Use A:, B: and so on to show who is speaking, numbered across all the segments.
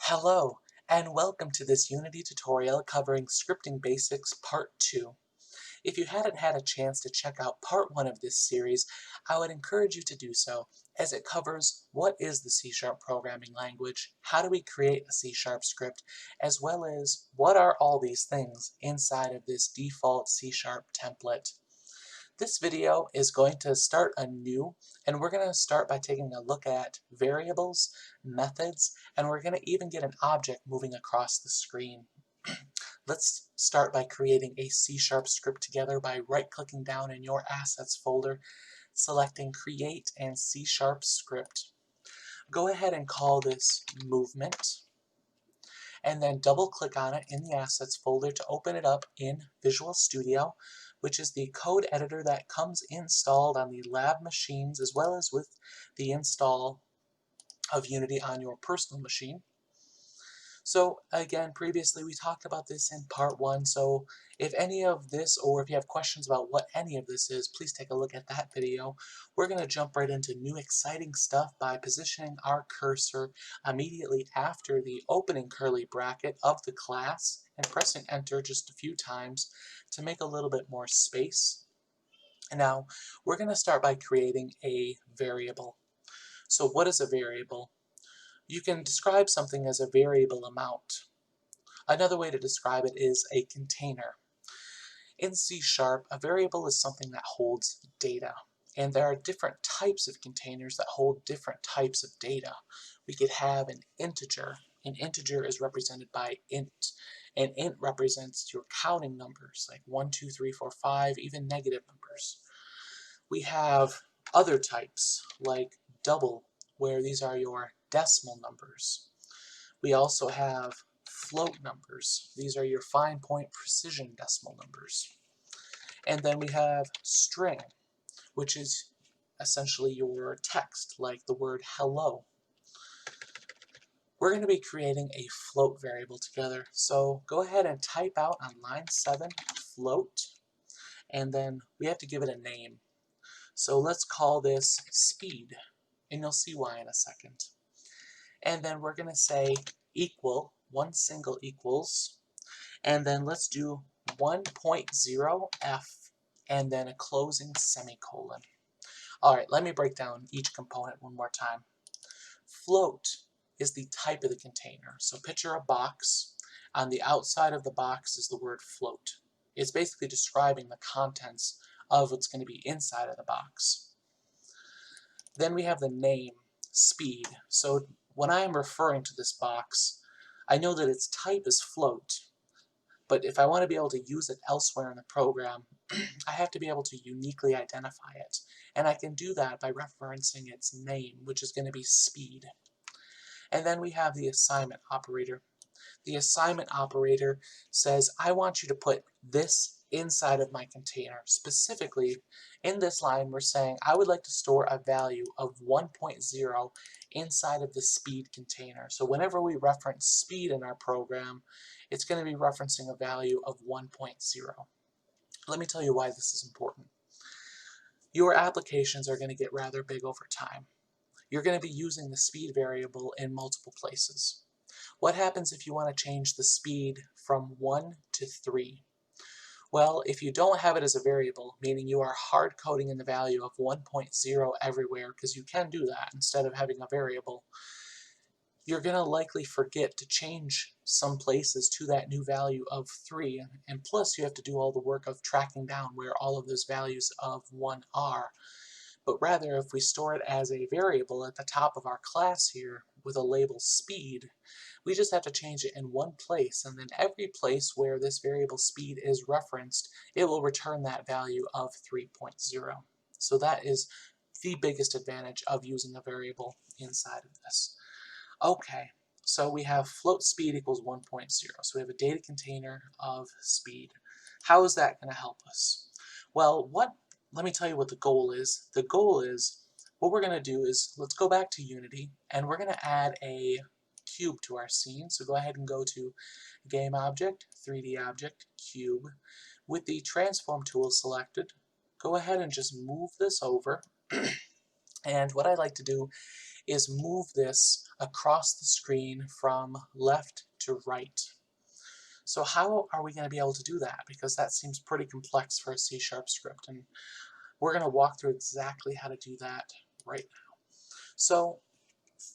A: Hello, and welcome to this Unity tutorial covering Scripting Basics Part 2. If you hadn't had a chance to check out Part 1 of this series, I would encourage you to do so, as it covers what is the C# programming language, how do we create a C# script, as well as what are all these things inside of this default C# template. This video is going to start anew, and we're going to start by taking a look at variables, methods, and we're going to even get an object moving across the screen. Let's start by creating a C# script together by right-clicking down in your Assets folder, selecting Create and C# Script. Go ahead and call this Movement, and then double-click on it in the Assets folder to open it up in Visual Studio, which is the code editor that comes installed on the lab machines as well as with the install of Unity on your personal machine. So again, previously we talked about this in Part 1, so if any of this, or if you have questions about what any of this is, please take a look at that video. We're going to jump right into new exciting stuff by positioning our cursor immediately after the opening curly bracket of the class and pressing enter just a few times to make a little bit more space. And now we're going to start by creating a variable. So what is a variable? You can describe something as a variable amount. Another way to describe it is a container. In C#, a variable is something that holds data, and there are different types of containers that hold different types of data. We could have an integer. An integer is represented by int. An int represents your counting numbers, like 1, 2, 3, 4, 5, even negative numbers. We have other types, like double, where these are your decimal numbers. We also have float numbers. These are your fine point precision decimal numbers. And then we have string, which is essentially your text, like the word hello. We're going to be creating a float variable together. So go ahead and type out on line 7, float, and then we have to give it a name. So let's call this speed, and you'll see why in a second. And then we're going to say equal, one single equals, and then let's do 1.0f, and then a closing semicolon. Alright, let me break down each component one more time. Float is the type of the container. So picture a box. On the outside of the box is the word float. It's basically describing the contents of what's going to be inside of the box. Then we have the name, speed. So when I am referring to this box, I know that its type is float, but if I want to be able to use it elsewhere in the program, I have to be able to uniquely identify it. And I can do that by referencing its name, which is going to be speed. And then we have the assignment operator. The assignment operator says, I want you to put this inside of my container. Specifically, in this line, we're saying I would like to store a value of 1.0 inside of the speed container. So whenever we reference speed in our program, it's going to be referencing a value of 1.0. Let me tell you why this is important. Your applications are going to get rather big over time. You're going to be using the speed variable in multiple places. What happens if you want to change the speed from 1 to 3? Well, if you don't have it as a variable, meaning you are hard coding in the value of 1.0 everywhere, because you can do that instead of having a variable, you're going to likely forget to change some places to that new value of 3, and plus you have to do all the work of tracking down where all of those values of 1 are. But rather, if we store it as a variable at the top of our class here with a label speed, we just have to change it in one place, and then every place where this variable speed is referenced, it will return that value of 3.0. So that is the biggest advantage of using a variable inside of this. Okay, so we have float speed equals 1.0. So we have a data container of speed. How is that going to help us? Well, let me tell you what the goal is. The goal is, what we're going to do is, let's go back to Unity, and we're going to add a cube to our scene. So go ahead and go to Game Object, 3D Object, Cube. With the Transform tool selected, go ahead and just move this over. And what I like to do is move this across the screen from left to right. So how are we going to be able to do that? Because that seems pretty complex for a C# script, and we're going to walk through exactly how to do that right now. So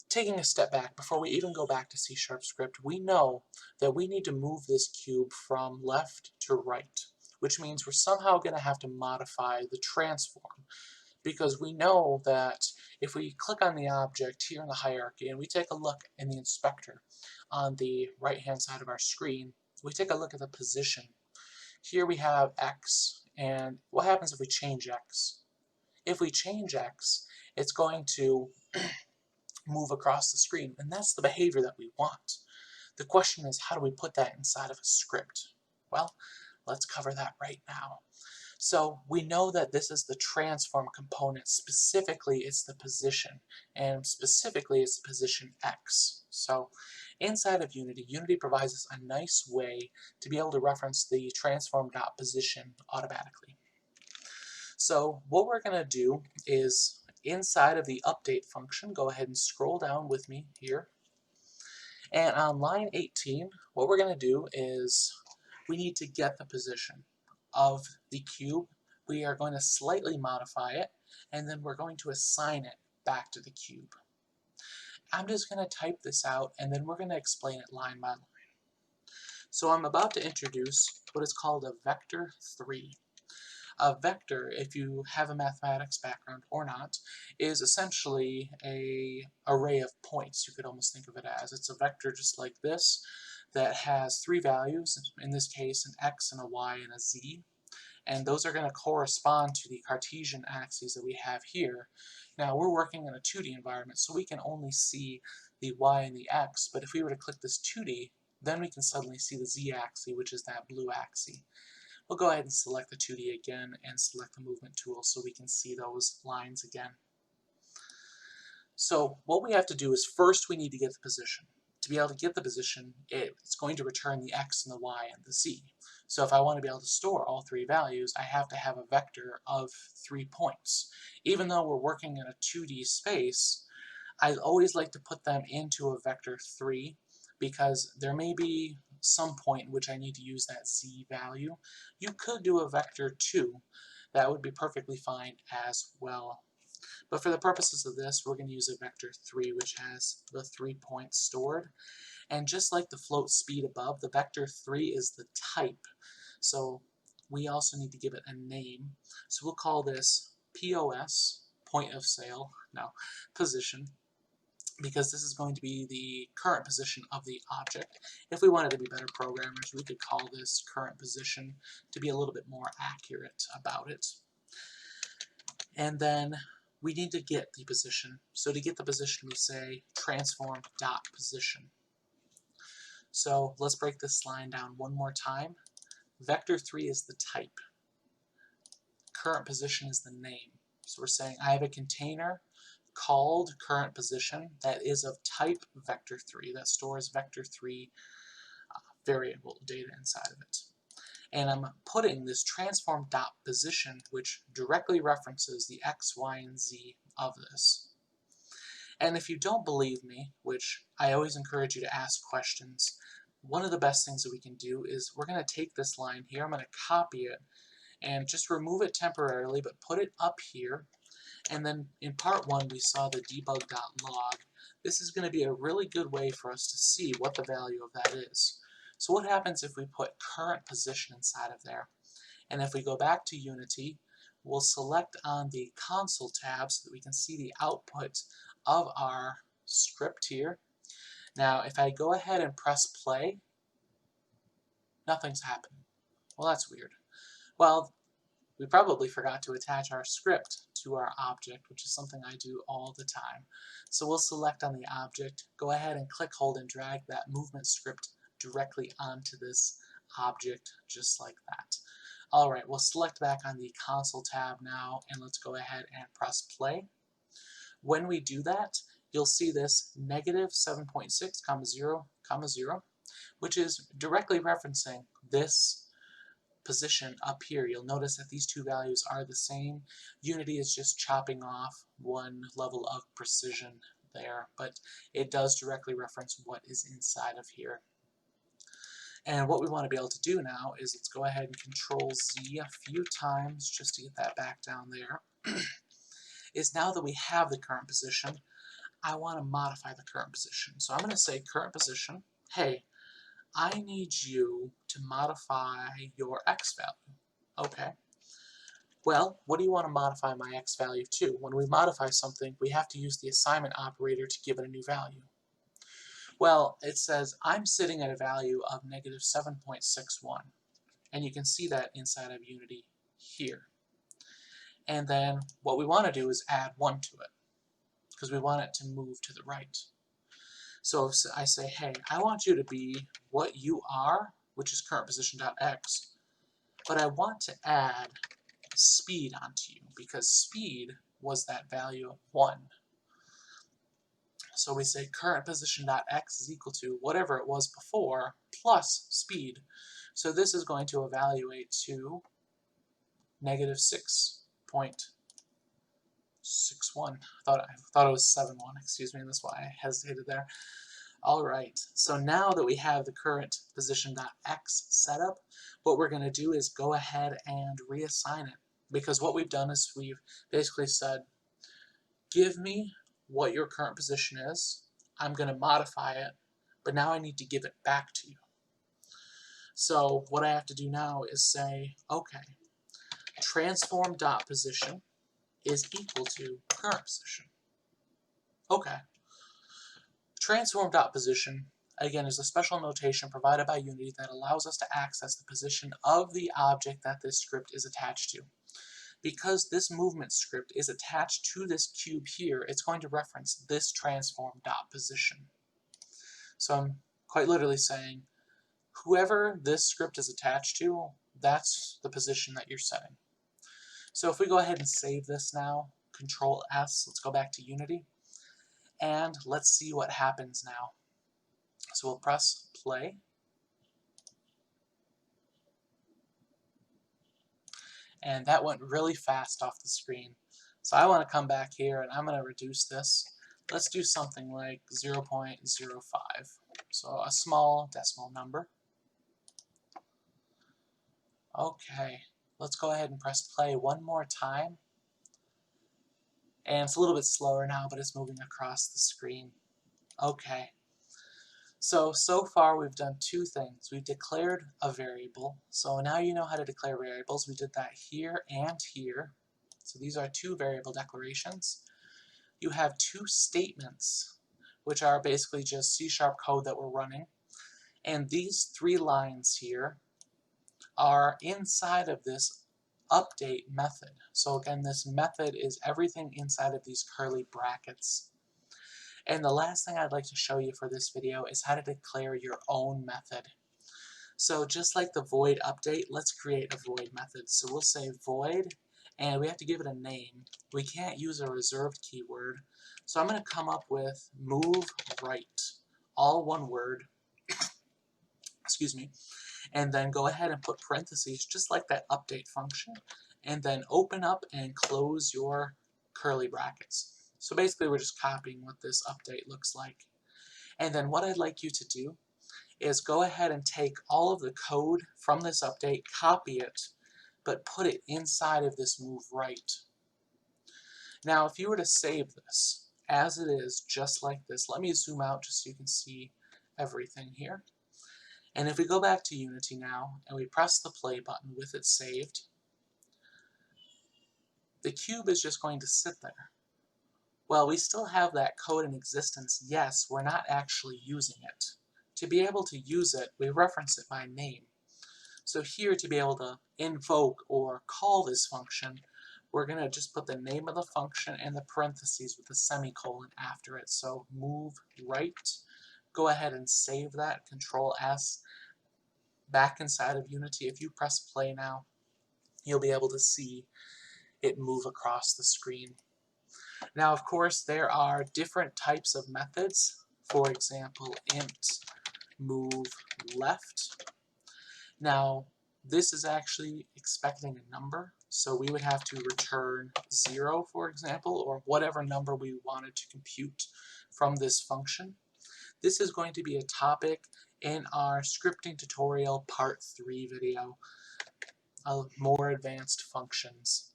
A: taking a step back, before we even go back to C# script, we know that we need to move this cube from left to right, which means we're somehow going to have to modify the transform, because we know that if we click on the object here in the hierarchy and we take a look in the inspector on the right hand side of our screen, we take a look at the position. Here we have X, and what happens if we change X? If we change X, it's going to move across the screen, and that's the behavior that we want. The question is, how do we put that inside of a script? Well, let's cover that right now. So we know that this is the transform component. Specifically, it's the position, and specifically it's position X. So inside of Unity, Unity provides us a nice way to be able to reference the transform.position automatically. So what we're going to do is, inside of the update function, go ahead and scroll down with me here. And on line 18, what we're going to do is we need to get the position of the cube. We are going to slightly modify it, and then we're going to assign it back to the cube. I'm just going to type this out, and then we're going to explain it line by line. So I'm about to introduce what is called a vector 3. A vector, if you have a mathematics background or not, is essentially an array of points. You could almost think of it as. It's a vector just like this that has 3 values, in this case an x and a y and a z, and those are going to correspond to the Cartesian axes that we have here. Now we're working in a 2D environment, so we can only see the y and the x, but if we were to click this 2D, then we can suddenly see the z-axis, which is that blue axis. We'll go ahead and select the 2D again and select the movement tool so we can see those lines again. So what we have to do is, first we need to get the position. To be able to get the position, it's going to return the x and the y and the z. So if I want to be able to store all 3 values, I have to have a vector of 3 points. Even though we're working in a 2D space, I always like to put them into a vector 3, because there may be some point in which I need to use that z value. You could do a vector 2. That would be perfectly fine as well. But for the purposes of this, we're going to use a vector 3, which has the 3 points stored. And just like the float speed above, the vector 3 is the type. So we also need to give it a name. So we'll call this POS, point of sale, no, position, because this is going to be the current position of the object. If we wanted to be better programmers, we could call this current position to be a little bit more accurate about it. And then we need to get the position. So to get the position, we say transform.position. So let's break this line down one more time. Vector 3 is the type. Current position is the name. So we're saying I have a container called current position that is of type vector 3, that stores vector 3 variable data inside of it. And I'm putting this transform.position, which directly references the x, y, and z of this. And if you don't believe me, which I always encourage you to ask questions, one of the best things that we can do is we're going to take this line here, I'm going to copy it, and just remove it temporarily, but put it up here. And then in part 1, we saw the debug.log. This is going to be a really good way for us to see what the value of that is. So what happens if we put current position inside of there? And if we go back to Unity, we'll select on the console tab so that we can see the output of our script here. Now, if I go ahead and press play, nothing's happening. Well, that's weird. Well, we probably forgot to attach our script to our object, which is something I do all the time. So we'll select on the object, go ahead and click, hold, and drag that movement script directly onto this object, just like that. Alright, we'll select back on the console tab now, and let's go ahead and press play. When we do that, you'll see this negative 7.6, 0, 0, which is directly referencing this position up here. You'll notice that these 2 values are the same. Unity is just chopping off one level of precision there, but it does directly reference what is inside of here. And what we want to be able to do now is let's go ahead and Control Z a few times just to get that back down there. Is now that we have the current position, I want to modify the current position. So I'm going to say current position, hey, I need you to modify your X value. Okay. Well, what do you want to modify my X value to? When we modify something, we have to use the assignment operator to give it a new value. Well, it says I'm sitting at a value of negative 7.61, and you can see that inside of Unity here. And then what we want to do is add 1 to it, because we want it to move to the right. So if I say, hey, I want you to be what you are, which is current position.x, but I want to add speed onto you, because speed was that value of 1. So we say current position.x is equal to whatever it was before plus speed. So this is going to evaluate to negative 6.61. I thought it was 7.1, excuse me, that's why I hesitated there. Alright, so now that we have the current position.x set up, what we're going to do is go ahead and reassign it. Because what we've done is we've basically said, give me what your current position is, I'm going to modify it, but now I need to give it back to you. So what I have to do now is say, okay, transform.position is equal to current position. Okay. Transform.position, again, is a special notation provided by Unity that allows us to access the position of the object that this script is attached to. Because this movement script is attached to this cube here, it's going to reference this transform.position. So I'm quite literally saying, whoever this script is attached to, that's the position that you're setting. So if we go ahead and save this now, Control S, let's go back to Unity, and let's see what happens now. So we'll press play. And that went really fast off the screen. So I want to come back here and I'm going to reduce this. Let's do something like 0.05. So a small decimal number. Okay, let's go ahead and press play one more time. And it's a little bit slower now, but it's moving across the screen. Okay. So far we've done two things. We've declared a variable. So now you know how to declare variables. We did that here and here. So these are two variable declarations. You have two statements, which are basically just C# code that we're running. And these 3 lines here are inside of this update method. So again, this method is everything inside of these curly brackets. And the last thing I'd like to show you for this video is how to declare your own method. So just like the void update, let's create a void method. So we'll say void, and we have to give it a name. We can't use a reserved keyword. So I'm going to come up with move right, all one word, excuse me, and then go ahead and put parentheses just like that update function, and then open up and close your curly brackets. So basically we're just copying what this update looks like. And then what I'd like you to do is go ahead and take all of the code from this update, copy it, but put it inside of this move right. Now if you were to save this as it is, just like this, let me zoom out just so you can see everything here. And if we go back to Unity now and we press the play button with it saved, the cube is just going to sit there. Well, we still have that code in existence, yes, we're not actually using it. To be able to use it, we reference it by name. So here, to be able to invoke or call this function, we're going to just put the name of the function and the parentheses with a semicolon after it. So move right. Go ahead and save that, Control S. Back inside of Unity, if you press play now, you'll be able to see it move across the screen. Now, of course, there are different types of methods. For example, int move left. Now, this is actually expecting a number. So we would have to return 0, for example, or whatever number we wanted to compute from this function. This is going to be a topic in our scripting tutorial part 3 video of more advanced functions.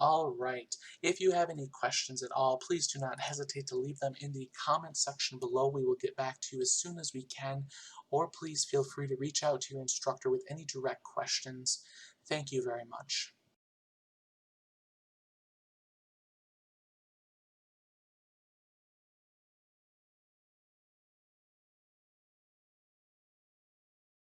A: Alright, if you have any questions at all, please do not hesitate to leave them in the comment section below. We will get back to you as soon as we can, or please feel free to reach out to your instructor with any direct questions. Thank you very much.